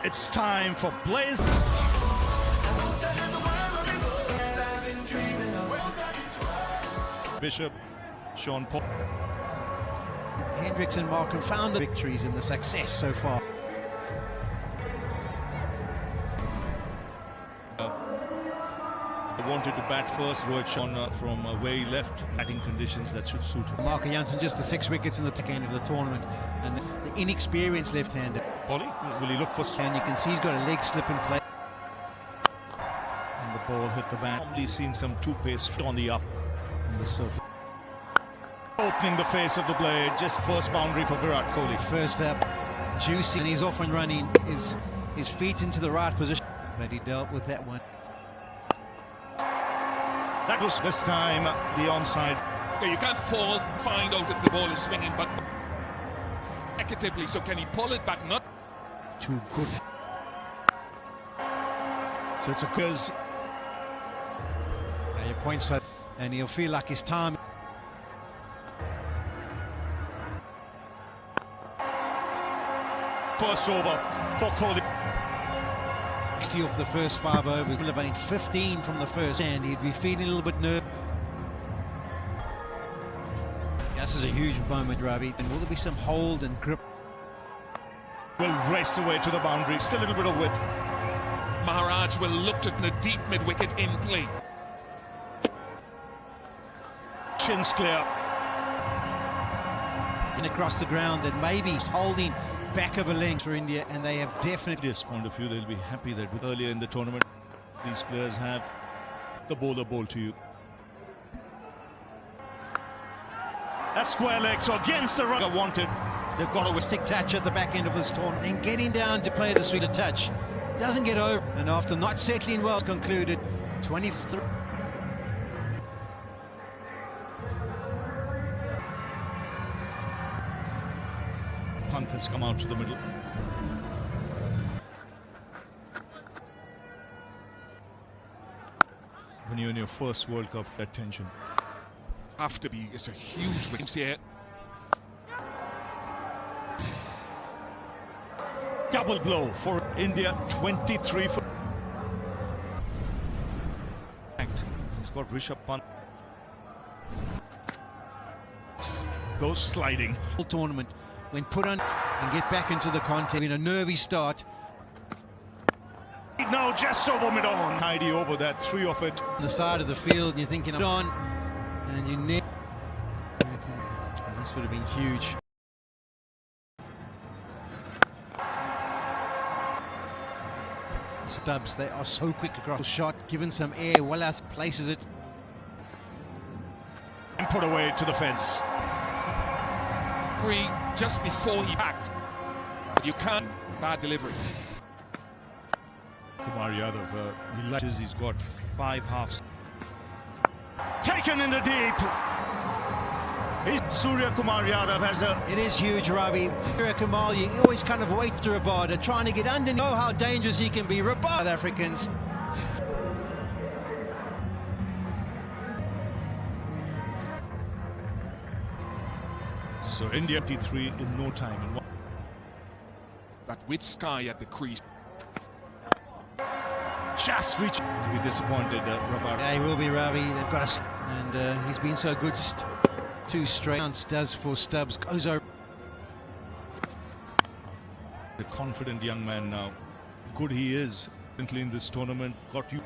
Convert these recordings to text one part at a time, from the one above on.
It's time for Blaze. Bishop, Sean Paul. Hendricks and Markham found the victories and the success so far. Wanted to bat first. Rohit Sharma from where he left, batting conditions that should suit him. Marco Jansen just the 6 wickets in the end of the tournament, and the inexperienced left-hander. Polly, will he look for? And you can see he's got a leg slip in play. And the ball hit the bat. Probably seen some two-pace on the up. And the surface. Opening the face of the blade, just first boundary for Virat Kohli. First up, juicy, and he's off and running. His feet into the right position, but he dealt with that one. That was this time the onside. You can't find out if the ball is swinging, but negatively. So can he pull it back? Not too good. So it's a cause. Your points, and he'll feel like his time. First over for Kohli. 60 off the first 5 overs, elevating 15 from the first, and he'd be feeling a little bit nervous. This is a huge moment, Ravi. And will there be some hold and grip? Will race away to the boundary. Still a little bit of width. Maharaj will look at the deep mid-wicket in play. Chin's clear. And across the ground, and maybe he's holding back of a length for India, and they have definitely. This point of view, they'll be happy that earlier in the tournament, these players have the bowler bowl to you. That's square leg, so against the run wanted. They've got a stick touch at the back end of this tournament, and getting down to play the sweeter touch. Doesn't get over, and after not settling well, concluded 23. Punk has come out to the middle. When you're in your first World Cup, that tension. Have to be, it's a huge win here. Double blow for India, 23 for. He's got Rishabh Pant. Goes sliding. Tournament, when put on and get back into the contest in a nervy start. Now just over mid-on. Tidy over that, 3 of it. On the side of the field, and you're thinking on, and you never. This would have been huge. Stubbs, they are so quick across the shot, given some air, well out places it. And put away to the fence. Free just before he backed. You can't. Bad delivery. Kumar Yadav, he latches, he's got 5 halves. Taken in the deep. Surya Kumar Yadav has a. It is huge, Ravi. Surya Kumar, you always kind of wait through a border, trying to get underneath. Know how dangerous he can be. South Africans. So India 53 in no time. But with Sky at the crease. Just reach. He'll be disappointed, Rabab. Yeah, he will be, Ravi. They've got us, and he's been so good. 2 straight counts does for Stubbs. Goes over. The confident young man now. Good he is in this tournament. Got you.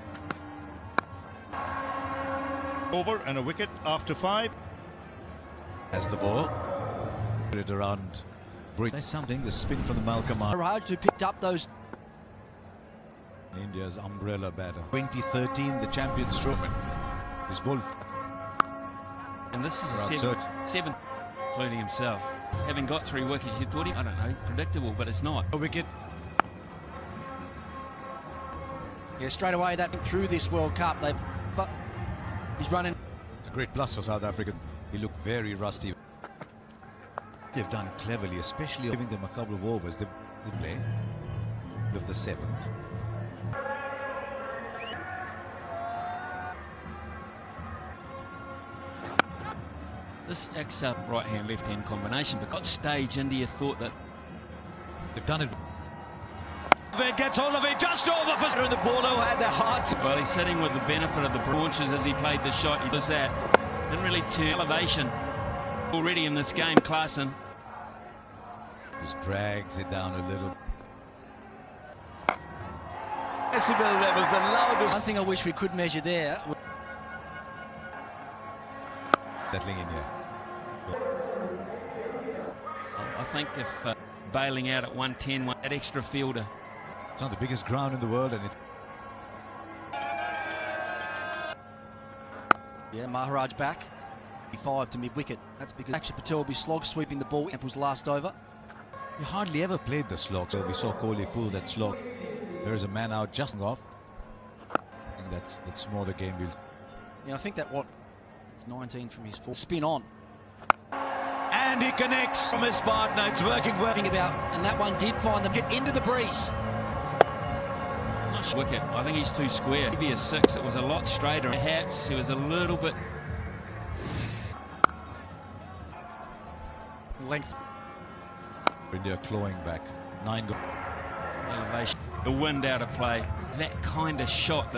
Over and a wicket after 5. As the ball. Put it around. There's something, the spin from the Malcolm. Maharaj who picked up those. India's umbrella batter. 2013, the Champions Trophy. His ball. And this is a 7th, including himself. Having got 3 wickets, you thought I don't know, predictable, but it's not. A wicket. Yeah, straight away that through this World Cup, he's running. It's a great plus for South Africa. He looked very rusty. They've done cleverly, especially giving them a couple of overs. They play of the 7th. This acts up right-hand, left-hand combination, but got stage India thought that they've done it. Gets hold of it, just over for the bowler had their hearts. Well, he's sitting with the benefit of the launches as he played the shot. He does that. Didn't really turn elevation already in this game, Klaasen. Just drags it down a little. Decibel levels and loudest. One thing I wish we could measure there. Settling in here. I think if bailing out at 110, that extra fielder. It's not the biggest ground in the world, and it's. Yeah, Maharaj back. 5 to mid-wicket. That's because Akshar Patel will be slog sweeping the ball. Temple's last over. He hardly ever played the slog, so we saw Kohli pull that slog. There is a man out just off. I think that's more the game will. Yeah, I think that it's 19 from his full spin on. And he connects from his partner. It's working well. And that one did find them. Get into the breeze. Wicket. I think he's too square. Maybe a 6. It was a lot straighter. Perhaps he was a little bit length. India clawing back. 9 goals. Elevation. The wind out of play. That kind of shot.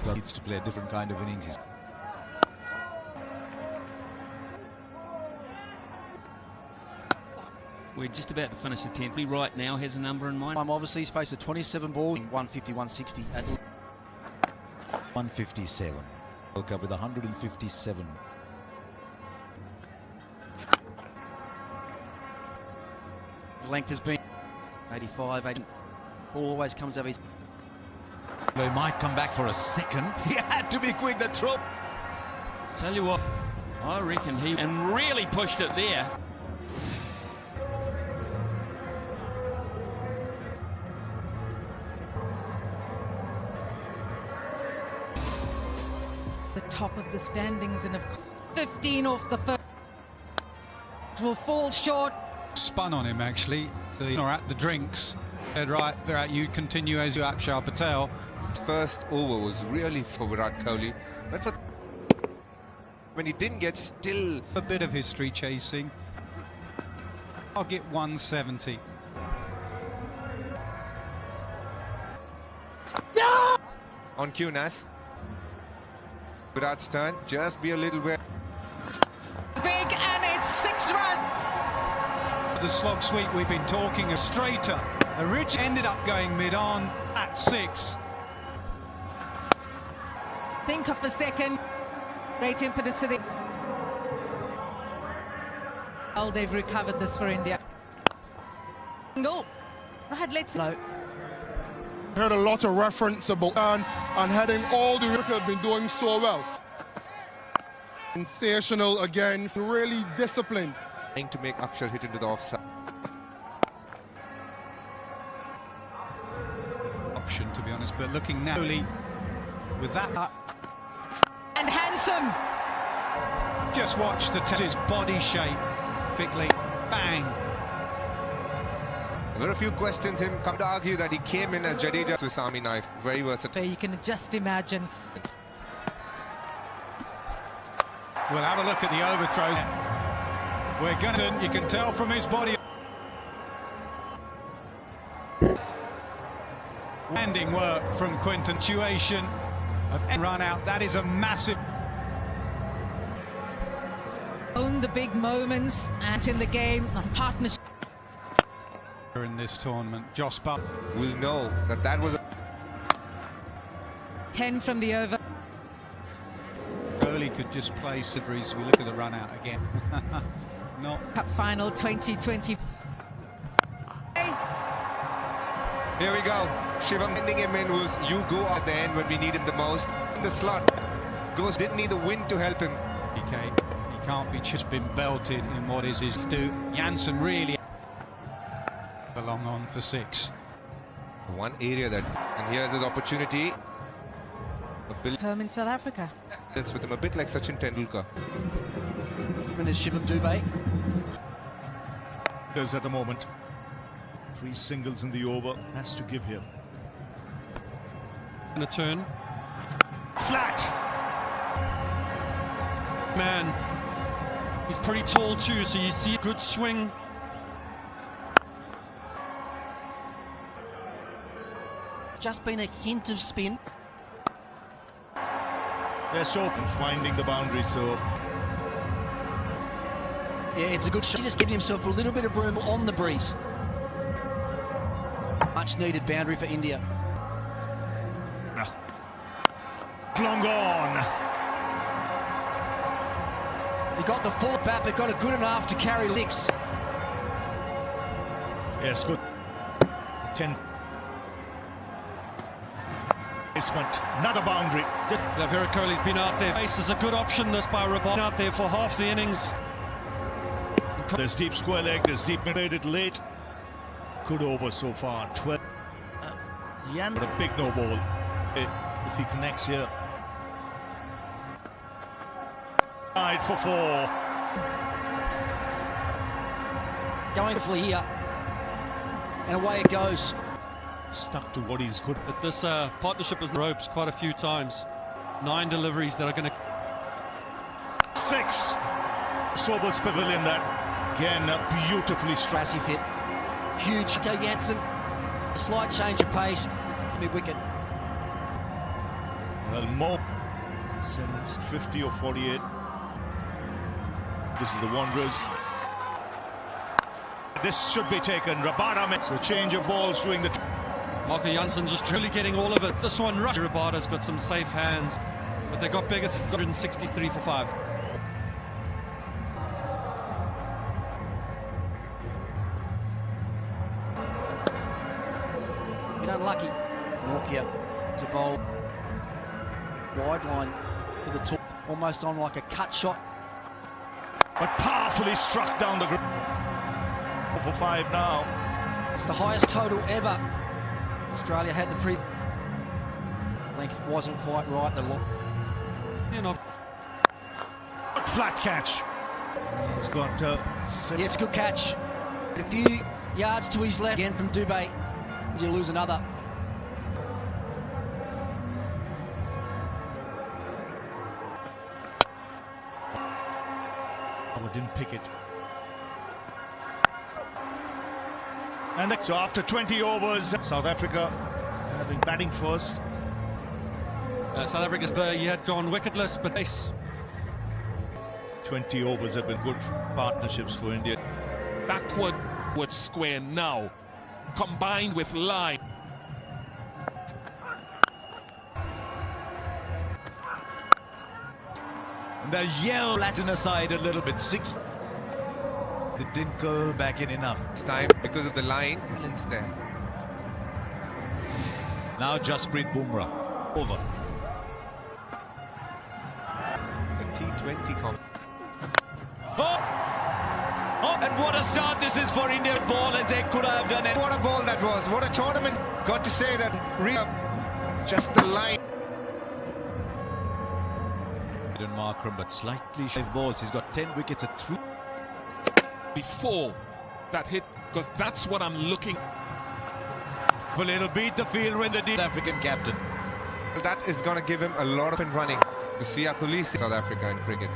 He needs to play a different kind of innings. We're just about to finish the 10th. He right now has a number in mind. Obviously, he's faced a 27 ball in 150, 160 at 157. Woke up with 157. length has been 85, 80. Ball always comes over his. He might come back for a second. He had to be quick. The throw. Tell you what, I reckon he really pushed it there. The top of the standings, and 15 off the first will fall short. Spun on him actually, so or at the drinks. Said, right, Virat, you continue as you, Akshar Patel. First over was really for Virat Kohli, but when he didn't get still. A bit of history chasing. I'll get 170. On cue, Nas. Virat's turn, just be a little bit. Big, and it's 6 runs. The slog sweep we've been talking is straighter. The Rich ended up going mid-on at 6. Think of a second. Great impetus to the. Oh, they've recovered this for India. Go. Right, let's know. Heard a lot of reference about and heading all the wicket have been doing so well. Sensational again, really disciplined. Trying to make Akshar hit into the offside. Option, to be honest, but looking now with that. And handsome. Just watch his body shape. Quickly, bang. There were a few questions. Him come to argue that he came in as Jadeja Swiss Army knife. Very versatile. You can just imagine. We'll have a look at the overthrow. We're gonna. You can tell from his body. Landing work from Quinton. Situation of run out. That is a massive. Own the big moments and in the game, a partnership. In this tournament, Jos Buttler will know that was 10 from the over. Kohli could just play Sivries. We look at the run out again. Not Cup final 2020. Here we go. Shivam ending him in was you go at the end when we need him the most. In the slot. Goes didn't need the wind to help him. Okay. He can't be just been belted in what is his do. Jansen really long on for 6. One area that, and here's his opportunity. Home in South Africa. It's with him a bit like Sachin Tendulkar. And is Shivam Dubey. At the moment. 3 singles in the over. Has to give here. And a turn. Flat. Man, he's pretty tall too, so you see a good swing It's just been a hint of spin. They're so finding the boundary, so Yeah, it's a good shot. He just gives himself a little bit of room on the breeze. Much needed boundary for India. long on. He got the full bat, but got it good enough to carry licks. Yes, good. 10. Placement, another boundary. Virat Kohli's been out there. Pace is a good option. This by Rabada out there for half the innings. There's deep square leg, there's deep mid it late. Good over so far. 12. Yan with a big no ball. If he connects here. Right for 4. Going for here. And away it goes. Stuck to what he's good. But this partnership is ropes quite a few times. 9 deliveries that are going to... 6. Sobel's Pavilion that. Again, beautifully struck. Massive hit. Huge. Go Jansen. Slight change of pace. Mid-wicket. Well, Mo. 50 or 48. This is the Wanderers. This should be taken. Rabada makes a change of balls doing the... Marco Jansen just really getting all of it. This one, Rabada's got some safe hands, but they got bigger. 163 for 5. Been unlucky. Nokia to bowl wide line for the top, almost on like a cut shot. But powerfully struck down the ground. For 5 now. It's the highest total ever. Australia had the pre. Length wasn't quite right. The long. You know, Flat catch. He's got. Yeah, it's a good catch. A few yards to his left again from Dubé. You lose another. Oh, didn't pick it. And so after 20 overs, South Africa having batting first. South Africa's he had gone wicketless, but ace. 20 overs have been good partnerships for India. Backward square now, combined with line. And the yell flatten aside a little bit. 6. It didn't go back in enough. It's time because of the line. It's there. Now Jasprit Bumrah. Over. The T20 comp. Oh, and what a start this is for India. Ball as they could have done it. What a ball that was. What a tournament. Got to say that. Just the line. Markram, but slightly shy balls. He's got 10 wickets at 3. Before that hit, because that's what I'm looking. Well, it'll beat the field when the South African captain. That is going to give him a lot of running to see Kulisi South Africa in cricket.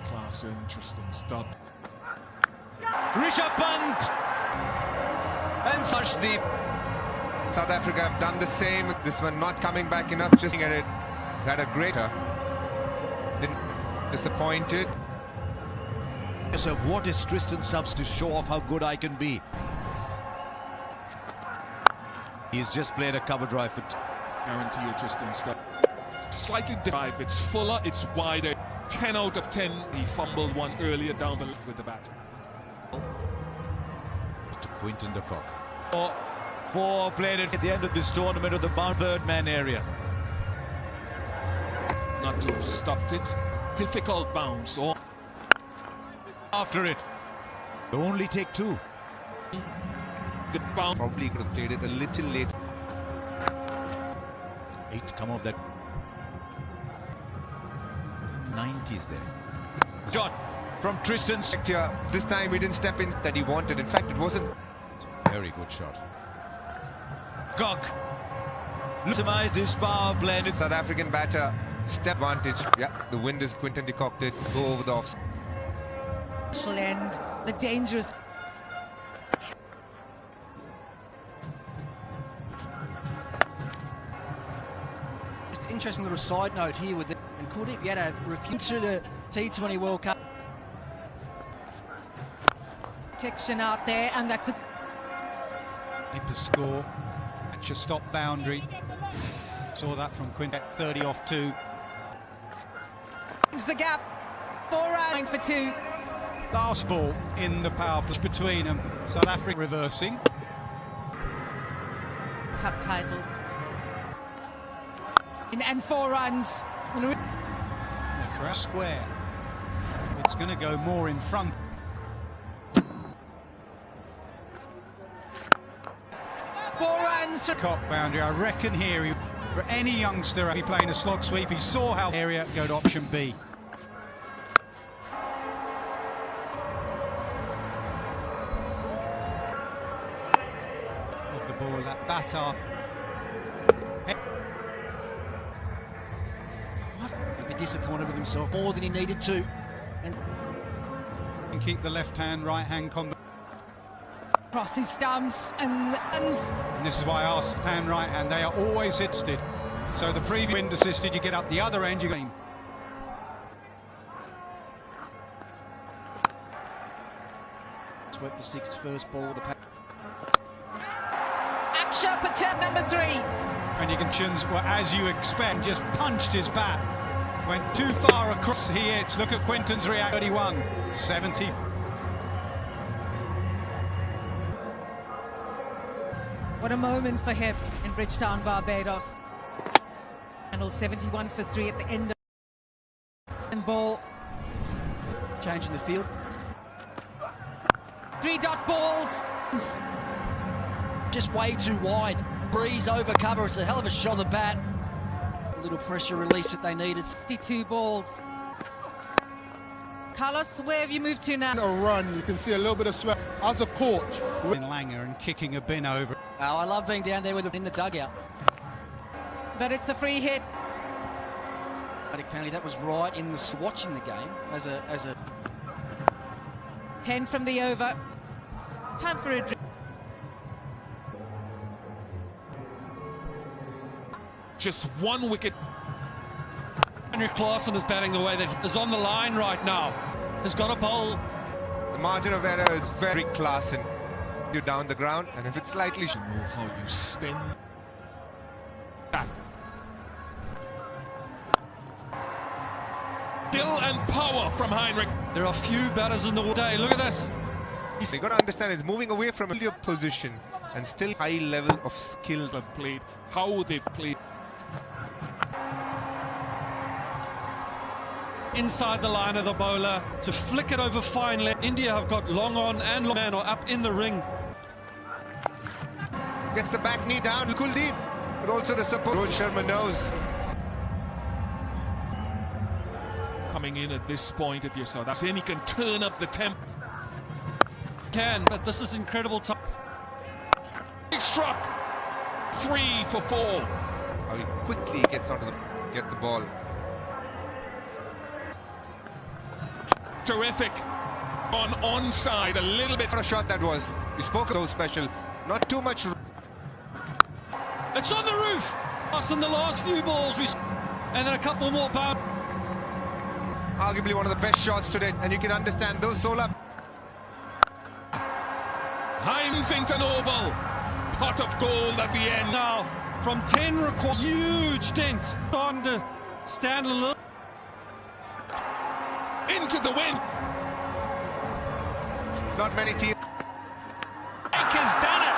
Class, interesting stuff. Rishabh Pant and Sarshdeep. South Africa have done the same. This one not coming back enough. Just looking at it, he's had a greater. Disappointed. So what is Tristan Stubbs to show off how good I can be? He's just played a cover drive for... Guarantee you, Tristan Stubbs. Slightly drive. It's fuller. It's wider. 10 out of 10. He fumbled one earlier down the left with the bat. To Quinton de Kock. 4 played it at the end of this tournament of the third man area. Not to have stopped it. Difficult bounce. Or after it. They only take 2. the bounce. Probably could have played it a little late. 8 come off that. 90s there. Shot from Tristan. This time he didn't step in that he wanted. In fact, it wasn't. Very good shot. Cock. Maximize this power play. South African batter. Step advantage. Yeah, the wind is Quinton de Kock did go over the off. End the dangerous. interesting little side note here with and Kuldeep Yadav refused to the T20 World Cup. Protection out there, and that's a Keeper score. Match a stop boundary. Saw that from Quintet, 30 off 2. the gap. 4 runs for 2. Last ball in the power play between them. South Africa reversing. Cup title. And 4 runs. Square. It's going to go more in front. Cop boundary. I reckon here, for any youngster be playing a slog sweep, he saw how area go to option B. Of the ball, that batter. He'd be disappointed with himself more than he needed to. And keep the left hand, right hand combo. Cross his stumps and this is why I asked hand, right hand, they are always assisted. So the previous wind assisted, you get up the other end, you game. Swept for 6, first ball with the Aksha Patel, number 3. And you can chins, well, as you expect, just punched his bat. Went too far across, he hits. Look at Quinton's react. 31, 70. What a moment for him in Bridgetown, Barbados. Handle 71 for 3 at the end of and ball. Changing the field. 3 dot balls. Just way too wide. Breeze over cover. It's a hell of a shot on the bat. A little pressure release that they needed. 62 balls. Carlos, where have you moved to now? A run, you can see a little bit of sweat. As a coach, In Langer and kicking a bin over. Oh, I love being down there with in the dugout. But it's a free hit. Penalty, that was right in the watching the game as a 10 from the over. Time for a drink. Just 1 wicket. Henry Claassen is batting the way that is on the line right now. Has got a bowl. The margin of error is very Claassen. You down the ground, and if it's slightly You know how you spin that. Skill and power from Heinrich. There are few batters in the day. Look at this. you got to understand, it's moving away from a position and still high level of skill. Have played, how they've played. Inside the line of the bowler to flick it over finely. India have got long on and long man or up in the ring. Gets the back knee down, Kuldeep, but also the support. Rohit Sharma knows. Coming in at this point, if you saw that, then he can turn up the tempo. But this is incredible time. He struck 3 for 4. How he quickly gets onto get the ball. Terrific. On onside a little bit. What a shot that was. We spoke of those special. Not too much. It's on the roof. Us in the last few balls, and then a couple more power. Arguably one of the best shots today, and you can understand those solar. Hymesington Oval. Pot of gold at the end. Now, from 10 record, huge dent. On to stand a little. Into the wind. Not many teams. Baker's done it.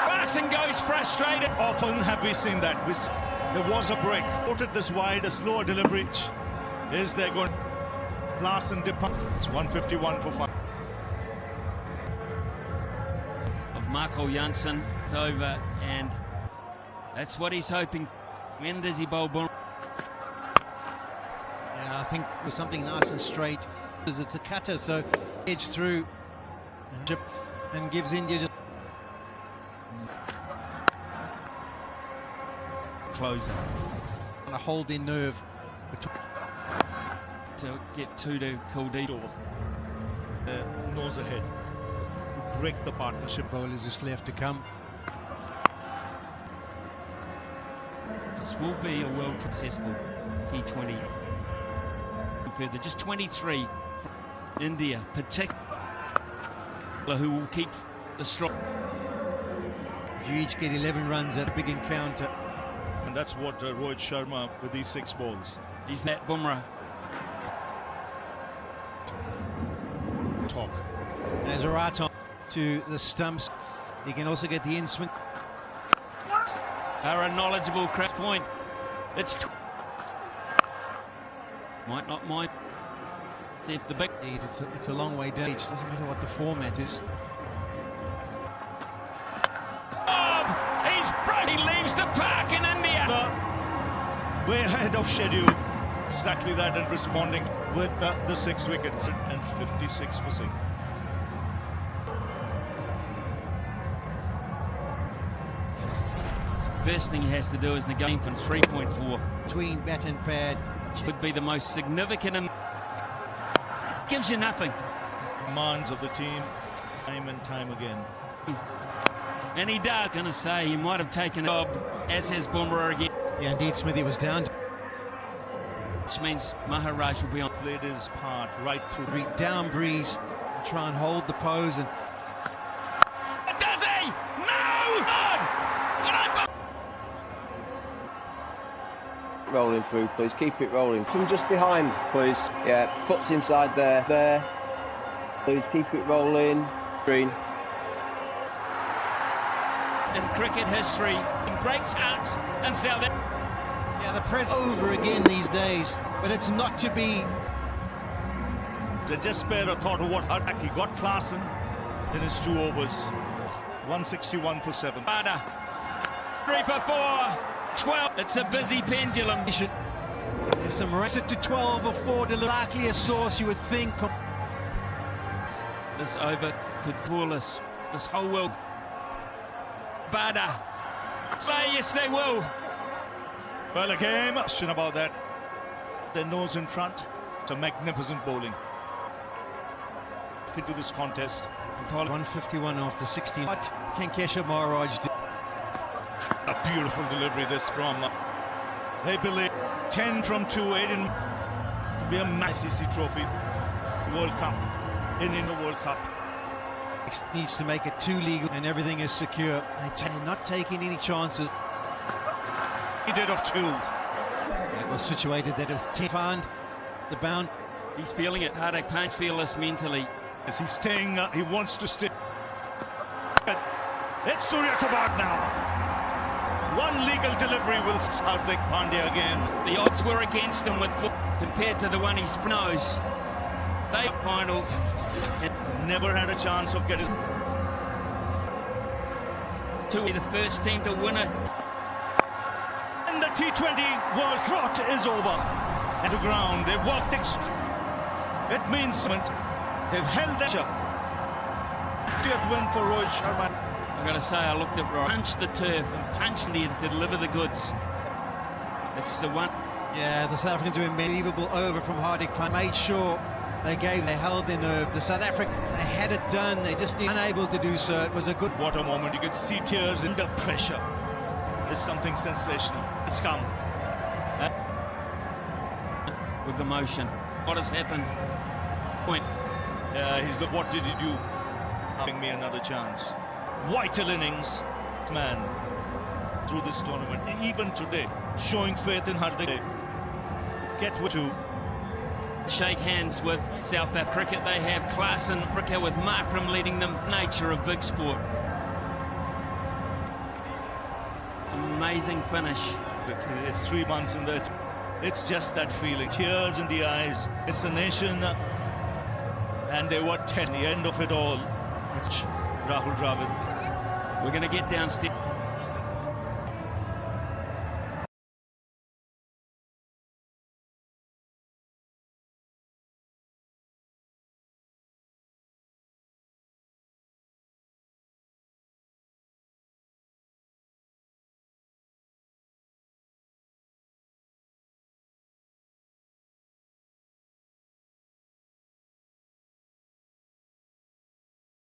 Claassen goes frustrated. Often have we seen that. There was a break. Put this wide, a slower delivery. Is there going? Claassen depart. It's 151 for 5. Of Marco Jansen over, and that's what he's hoping. When does he bowl? Yeah, I think with something nice and straight, because it's a cutter, so edge through and gives India just Closer on a holding nerve to get 2 to Kuldeep. Nose ahead. Break the partnership. bowlers just left to come. This will be a world successful T20. Further, just 23 from India, particularly, who will keep the strong. If you each get 11 runs at a big encounter. And that's what Rohit Sharma with these 6 balls. He's that Bumrah. Talk. There's a right on to the stumps. You can also get the in-swing. Are a knowledgeable crash point. It's might not mind. See if the big. It's a long way down. It doesn't matter what the format is. He leaves the park in India. Way ahead of schedule. Exactly that, and responding with the 6th wicket and 56 for 6. First thing he has to do is negate from 3.4. Between bat and pad. Would be the most significant and gives you nothing. Demands of the team, time and time again. And he does. Gonna say he might have taken a job, as has Bumrah again. Yeah, indeed, Smithy was down. Which means Maharaj will be on. Played his part right through. Down breeze, try and hold the pose and. Does he? No! Rolling through, please. Keep it rolling. From just behind, please. Yeah, foot's inside there. There. Please keep it rolling. Green. In cricket history, he breaks hearts and South Africa. Yeah, the press over again these days, but it's not to be. The despair thought of what attack he got Klaasen in his 2 overs. 161 for 7. Bada. 3 for 4. 12. It's a busy pendulum. There's some rest to 12 or 4 to likely a source you would think. This over could pull us. This whole world. Bada. Say yes, they will. Well, a game. Question about that. Their nose in front. It's a magnificent bowling. Into this contest. 151 after 16. What can Keshav Maharaj do? A beautiful delivery this from. They believe 10 from 2, 8 in. Be a ICC Trophy World Cup. In the World Cup. Needs to make it 2 legal and everything is secure. They're not taking any chances. He did of 2. It was situated that if 10 found the bound. He's feeling it. Hardik can't feel this mentally. As he's staying, he wants to stay. It's Surya Kumar now. 1 legal delivery with Hardik Pandya again. The odds were against him with compared to the one he knows. They final. Never had a chance of getting to be the first team to win it. And the T20 World Cup is over. And the ground, they worked it means they've held the 50th win for Rohit Sharma. I've got to say, I looked at Rohit, punched the turf and punched the to deliver the goods. It's the one. Yeah, the South Africans were unbelievable over from Hardik Pandya. Made sure they held their nerve. The South Africa, they had it done. They just unable to do so. It was a good. What a moment! You could see tears under pressure. There's something sensational. It's come with the motion. What has happened? Point. He's got. What did he do? Giving me another chance. Vital innings, man, through this tournament. Even today, showing faith in Hardik. Get with 2. Shake hands with South Africa cricket. They have Klaasen Africa with Markram leading them. Nature of big sport. Amazing finish. It's 3 months in there. It's just that feeling. Tears in the eyes. It's a nation. And they were 10. The end of it all. It's Rahul Dravid. We're going to get downstairs.